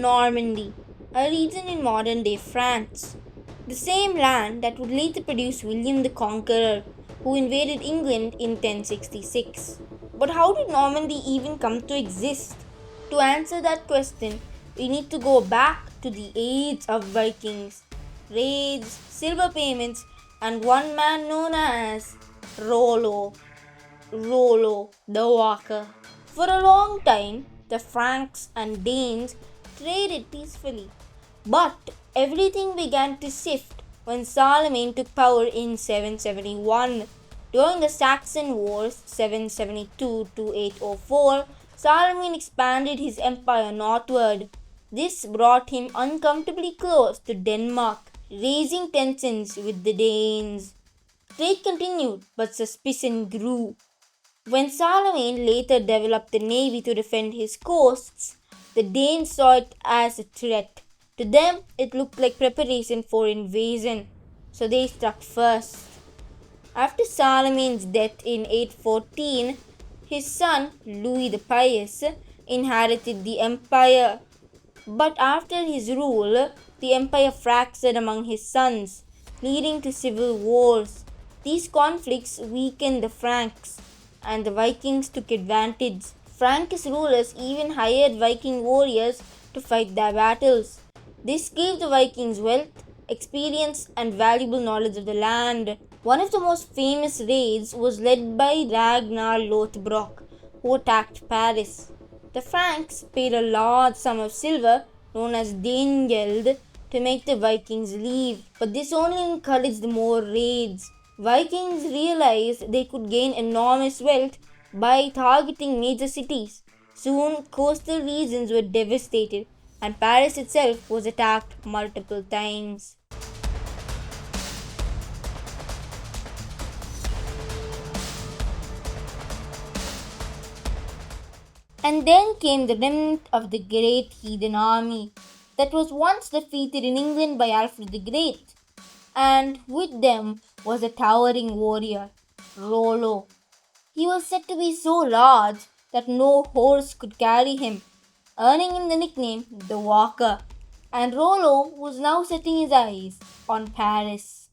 Normandy, a region in modern day France. The same land that would later produce William the Conqueror, who invaded England in 1066. But how did Normandy even come to exist? To answer that question, we need to go back to the age of Vikings, raids, silver payments, and one man known as Rollo the Walker. For a long time, the Franks and Danes traded peacefully, but everything began to shift when Charlemagne took power in 771. During the Saxon Wars 772 to 804, Charlemagne expanded his empire northward. This brought him uncomfortably close to Denmark, raising tensions with the Danes. Trade continued, but suspicion grew. When Charlemagne later developed a navy to defend his coasts, the Danes saw it as a threat. To them, it looked like preparation for invasion, so they struck first. After Charlemagne's death in 814, his son Louis the Pious inherited the empire. But after his rule, the empire fractured among his sons, leading to civil wars. These conflicts weakened the Franks, and the Vikings took advantage. Frankish rulers even hired Viking warriors to fight their battles. This gave the Vikings wealth, experience, and valuable knowledge of the land. One of the most famous raids was led by Ragnar Lothbrok, who attacked Paris. The Franks paid a large sum of silver, known as Danegeld, to make the Vikings leave, but this only encouraged more raids. Vikings realized they could gain enormous wealth by targeting major cities. Soon, coastal regions were devastated, and Paris itself was attacked multiple times. And then came the remnant of the great heathen army that was once defeated in England by Alfred the Great. And with them was a towering warrior, Rollo. He was said to be so large that no horse could carry him, earning him the nickname the Walker. And Rollo was now setting his eyes on Paris.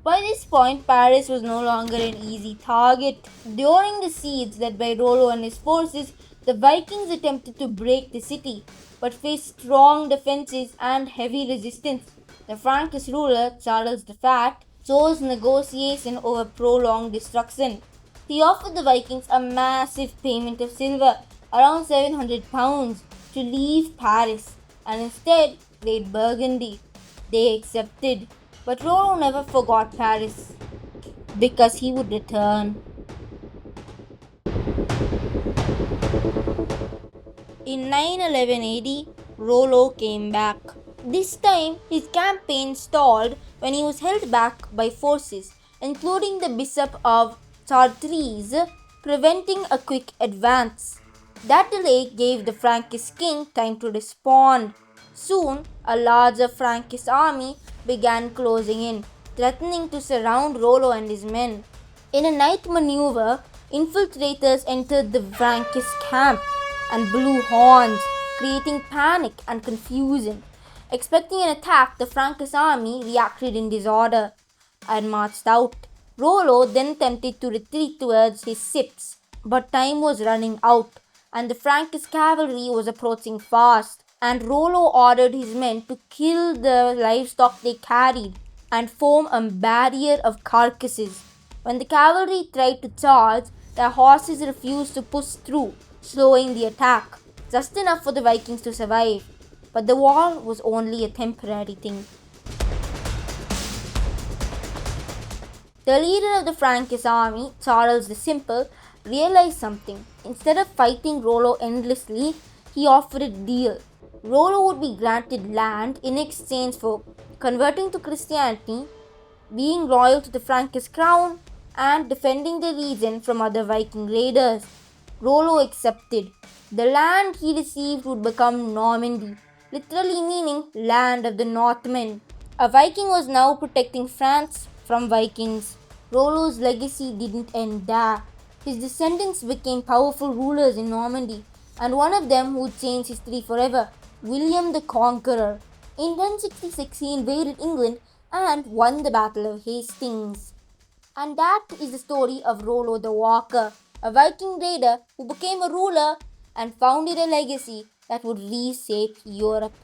By this point, Paris was no longer an easy target. During the siege led by Rollo and his forces, the Vikings attempted to break the city, but faced strong defenses and heavy resistance. The Frankish ruler, Charles the Fat, chose negotiation over prolonged destruction. He offered the Vikings a massive payment of silver, around 700 pounds, to leave Paris and instead raid Burgundy. They accepted, but Rollo never forgot Paris because he would return. In 911 AD, Rollo came back. This time, his campaign stalled when he was held back by forces, including the Bishop of Chartres, preventing a quick advance. That delay gave the Frankish king time to respond. Soon, a larger Frankish army began closing in, threatening to surround Rollo and his men. In a night maneuver, infiltrators entered the Frankish camp and blew horns, creating panic and confusion. Expecting an attack, the Frankish army reacted in disorder and marched out. Rollo then attempted to retreat towards his ships, but time was running out, and the Frankish cavalry was approaching fast. And Rollo ordered his men to kill the livestock they carried and form a barrier of carcasses. When the cavalry tried to charge, their horses refused to push through, slowing the attack, just enough for the Vikings to survive. But the wall was only a temporary thing. The leader of the Frankish army, Charles the Simple, realized something. Instead of fighting Rollo endlessly, he offered a deal. Rollo would be granted land in exchange for converting to Christianity, being loyal to the Frankish crown, and defending the region from other Viking raiders. Rollo accepted. The land he received would become Normandy, literally meaning land of the Northmen. A Viking was now protecting France from Vikings. Rollo's legacy didn't end there. His descendants became powerful rulers in Normandy, and one of them would change history forever. William the Conqueror. In 1066, he invaded England and won the Battle of Hastings. And that is the story of Rollo the Walker, a Viking raider who became a ruler and founded a legacy that would reshape Europe.